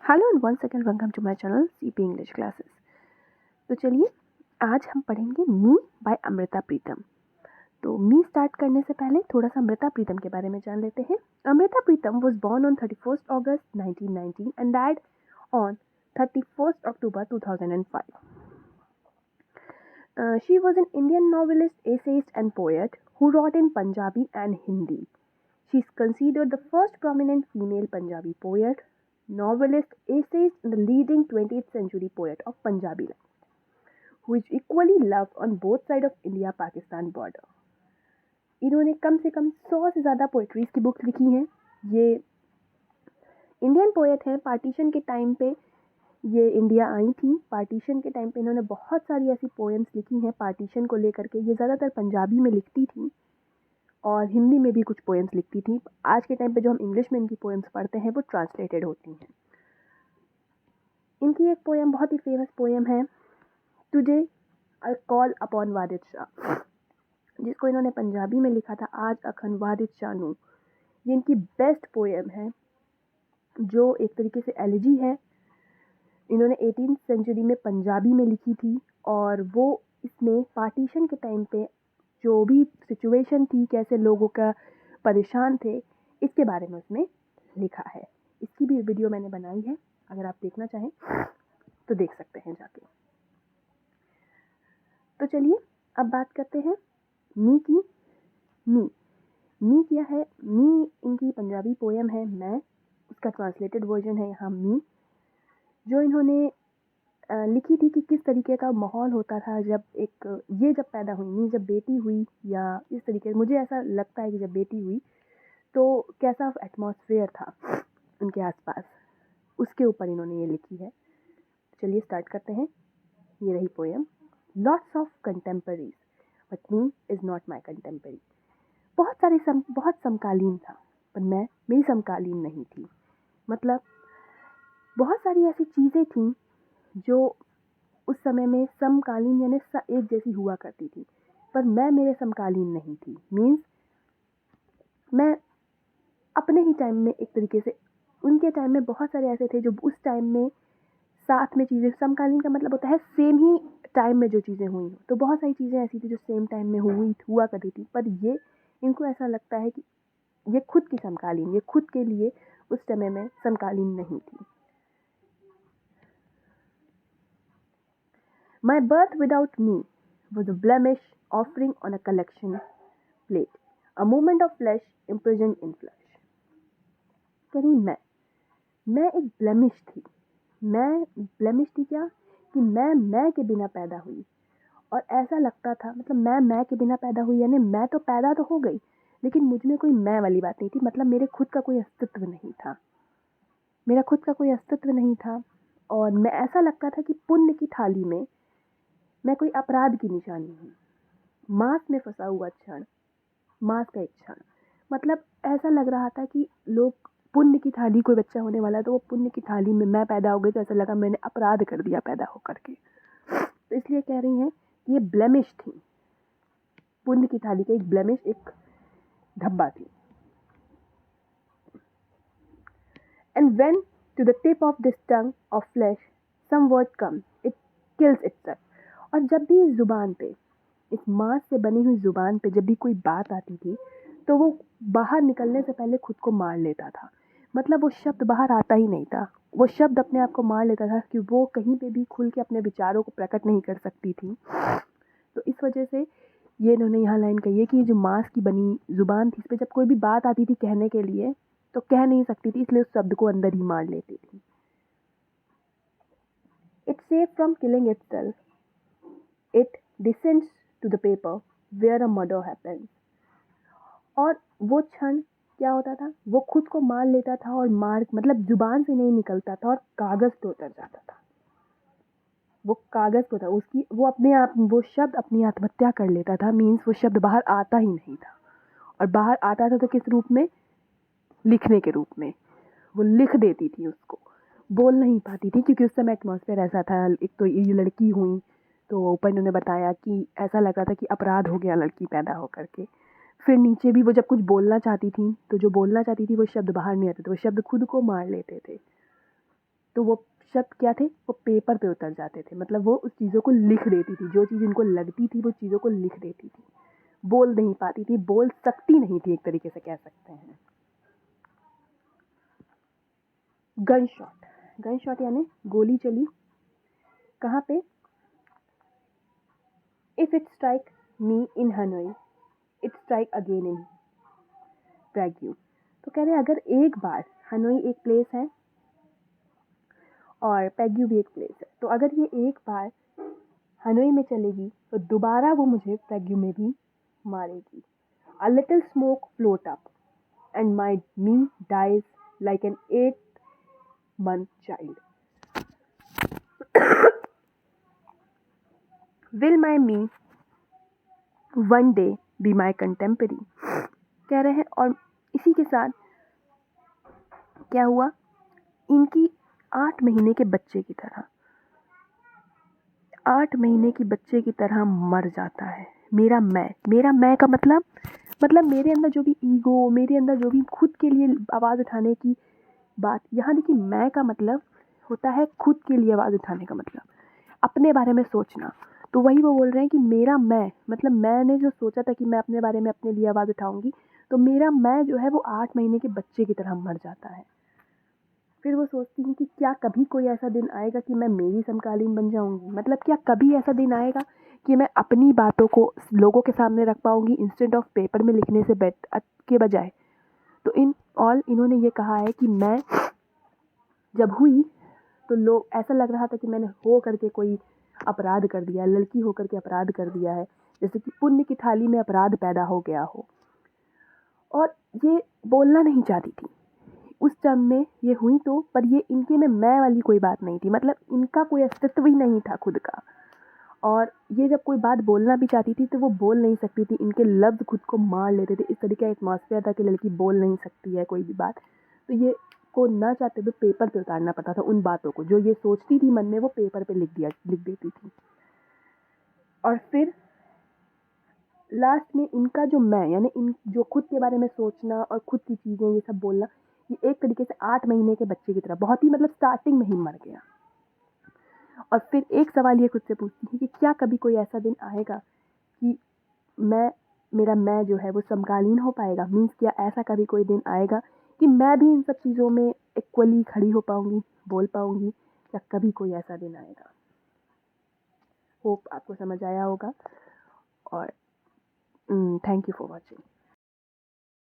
Hello and once again welcome to my channel CP English classes. तो चलिए आज हम पढ़ेंगे मी बाय अमृता प्रीतम। तो मी स्टार्ट करने से पहले थोड़ा सा अमृता प्रीतम के बारे में जान लेते हैं। Amrita Pritam was born on 31st August 1919 and died on 31st October 2005. She was an Indian novelist, essayist and poet who wrote in Punjabi and Hindi. She is considered the first prominent female Punjabi poet, novelist, essayist, and the leading 20th century poet of Punjabi language, who is equally loved on both sides of India-Pakistan border. इन्होंने कम से कम 100 से ज़्यादा poetries की books लिखी हैं। ये Indian poet हैं। Partition के टाइम पे ये इंडिया आई थी। पार्टीशन के टाइम पे इन्होंने बहुत सारी ऐसी पोएम्स लिखी हैं पार्टीशन को लेकर के। ये ज़्यादातर पंजाबी में लिखती थी और हिंदी में भी कुछ पोएम्स लिखती थी। आज के टाइम पे जो हम इंग्लिश में इनकी पोएम्स पढ़ते हैं वो ट्रांसलेटेड होती हैं। इनकी एक पोएम बहुत ही फेमस पोएम है, today I call upon Waris Shah, जिसको इन्होंने पंजाबी में लिखा था, आज अखन वारिद शाह नू। ये इनकी बेस्ट पोएम है जो एक तरीके से एलिजी है। इन्होंने 18th सेंचुरी में पंजाबी में लिखी थी और वो इसमें पार्टीशन के टाइम पे जो भी सिचुएशन थी, कैसे लोगों का परेशान थे, इसके बारे में उसमें लिखा है। इसकी भी वीडियो मैंने बनाई है, अगर आप देखना चाहें तो देख सकते हैं जाके। तो चलिए अब बात करते हैं मी की। मी क्या है? मी इनकी पंजाबी पोएम है मैं, उसका ट्रांसलेटेड वर्जन है यहाँ मी, जो इन्होंने लिखी थी कि किस तरीके का माहौल होता था जब ये जब पैदा हुई, मी जब बेटी हुई, या इस तरीके से मुझे ऐसा लगता है कि जब बेटी हुई तो कैसा एटमॉस्फेयर था उनके आसपास, उसके ऊपर इन्होंने ये लिखी है। चलिए स्टार्ट करते हैं। ये रही poem. Lots of contemporaries but me is not my contemporary. बहुत समकालीन था पर मेरी समकालीन नहीं थी। मतलब बहुत सारी ऐसी चीज़ें थीं जो उस समय में समकालीन यानी एक जैसी हुआ करती थी, पर मैं मेरे समकालीन नहीं थी। मीन्स मैं अपने ही टाइम में, एक तरीके से उनके टाइम में बहुत सारे ऐसे थे जो उस टाइम में साथ में चीज़ें, समकालीन का मतलब होता है सेम ही टाइम में जो चीज़ें हुई। तो बहुत सारी चीज़ें ऐसी थी जो सेम टाइम में हुआ करती थी, पर ये इनको ऐसा लगता है कि ये खुद की समकालीन, ये खुद के लिए उस समय में समकालीन नहीं थी। My birth without me was a blemish offering on a collection plate, a moment of flesh imprisoned in flesh. कह रही मैं एक ब्लेमिश थी। क्या कि मैं के बिना पैदा हुई, और ऐसा लगता था, मतलब मैं के बिना पैदा हुई यानी मैं तो पैदा तो हो गई लेकिन मुझ में कोई मैं वाली बात नहीं थी। मतलब मेरे खुद का कोई अस्तित्व नहीं था, और मैं ऐसा लगता था कि पुण्य की थाली में मैं कोई अपराध की निशानी हूँ। मांस में फंसा हुआ क्षण, मांस का एक क्षण, मतलब ऐसा लग रहा था कि लोग पुण्य की थाली, कोई बच्चा होने वाला तो वो पुण्य की थाली में मैं पैदा हो गई, तो ऐसा लगा मैंने अपराध कर दिया पैदा होकर के। तो इसलिए कह रही हैं कि ये ब्लेमिश थी, पुण्य की थाली का एक ब्लेमिश, एक धब्बा थी। And when to the tip of this tongue of flesh some word comes, it kills itself. और जब भी इस जुबान पे, इस मांस से बनी हुई जुबान पे जब भी कोई बात आती थी तो वो बाहर निकलने से पहले खुद को मार लेता था। मतलब वो शब्द बाहर आता ही नहीं था, वो शब्द अपने आप को मार लेता था कि वो कहीं पे भी खुल के अपने विचारों को प्रकट नहीं कर सकती थी। तो इस वजह से ये इन्होंने यहाँ लाइन कही है कि जो मांस की बनी जुबान थी, इस पर जब कोई भी बात आती थी कहने के लिए तो कह नहीं सकती थी, इसलिए उस शब्द को अंदर ही मार लेती थी। It's safe from killing itself. It descends to the paper where a murder happens. और वो क्षण क्या होता था, वो खुद को मार लेता था, और मतलब जुबान से नहीं निकलता था और कागज पे उतर जाता था। वो कागज पे था उसकी, वो अपने आप, वो शब्द अपनी आत्महत्या कर लेता था। मीन्स वो शब्द बाहर आता ही नहीं था, और बाहर आता था तो किस रूप में? लिखने के रूप में। वो लिख देती थी, उसको बोल नहीं पाती थी क्योंकि उस समय एटमॉस्फेयर ऐसा था। एक तो ये लड़की हुई तो ऊपर इन्होंने बताया कि ऐसा लग रहा था कि अपराध हो गया लड़की पैदा होकर के। फिर नीचे भी वो जब कुछ बोलना चाहती थी तो जो बोलना चाहती थी वो शब्द बाहर नहीं आते थे, वो शब्द खुद को मार लेते थे। तो वो शब्द क्या थे, वो पेपर पे उतर जाते थे, मतलब वो उस चीज़ों को लिख देती थी, जो चीज़ इनको लगती थी वो चीज़ों को लिख देती थी, बोल नहीं पाती थी, बोल सकती नहीं थी, एक तरीके से कह सकते हैं। गन शॉट, गन शॉट यानी गोली चली, कहाँ पे, if it strike me in Hanoi it strike again in Pegu. तो कह रहे हैं अगर एक बार, हनोई एक प्लेस है और पैग्यू भी एक प्लेस है, तो अगर ये एक बार हनोई में चलेगी तो दोबारा वो मुझे पैग्यू में भी मारेगी। A little smoke float up and my me dies like an 8-month child. Will my me one day be my contemporary? कह रहे हैं और इसी के साथ क्या हुआ, इनकी 8 महीने के बच्चे की तरह, 8 महीने की बच्चे की तरह मर जाता है मेरा मैं का मतलब मेरे अंदर जो भी ईगो, मेरे अंदर जो भी खुद के लिए आवाज़ उठाने की बात, यहाँ देखिए मैं का मतलब होता है खुद के लिए आवाज़ उठाने का मतलब, अपने बारे में सोचना। तो वही वो बोल रहे हैं कि मेरा मैं, मतलब मैंने जो सोचा था कि मैं अपने बारे में अपने लिए आवाज़ उठाऊंगी, तो मेरा मैं जो है वो 8 महीने के बच्चे की तरह मर जाता है। फिर वो सोचती हैं कि क्या कभी कोई ऐसा दिन आएगा कि मैं मेरी समकालीन बन जाऊंगी, मतलब क्या कभी ऐसा दिन आएगा कि मैं अपनी बातों को लोगों के सामने रख पाऊंगी इंस्टेंट ऑफ पेपर में लिखने से के बजाय। तो इन्होंने ये कहा है कि मैं जब हुई तो लोग, ऐसा लग रहा था कि मैंने हो करके कोई अपराध कर दिया, लड़की होकर के अपराध कर दिया है, जैसे कि पुण्य की थाली में अपराध पैदा हो गया हो। और ये बोलना नहीं चाहती थी उस टाइम में, ये हुई तो, पर ये इनके में मैं वाली कोई बात नहीं थी, मतलब इनका कोई अस्तित्व ही नहीं था खुद का। और ये जब कोई बात बोलना भी चाहती थी तो वो बोल नहीं सकती थी, इनके लफ्ज़ खुद को मार लेते थे, इस तरीके का एटमॉस्फेयर था कि लड़की बोल नहीं सकती है कोई भी बात। तो ये को ना चाहते हुए पेपर पे उतारना पड़ता था उन बातों को, जो ये सोचती थी मन में वो पेपर पे लिख देती थी। और फिर लास्ट में इनका जो मैं, यानी इन जो खुद के बारे में सोचना और खुद की चीज़ें ये सब बोलना, ये एक तरीके से 8 महीने के बच्चे की तरह बहुत ही, मतलब स्टार्टिंग में ही मर गया। और फिर एक सवाल ये खुद से पूछती है कि क्या कभी कोई ऐसा दिन आएगा कि मेरा मैं जो है वो समकालीन हो पाएगा, मीन्स क्या ऐसा कभी कोई दिन आएगा कि मैं भी इन सब चीज़ों में इक्वली खड़ी हो पाऊँगी, बोल पाऊँगी, या कभी कोई ऐसा दिन आएगा। होप आपको समझ आया होगा और थैंक यू फॉर वॉचिंग।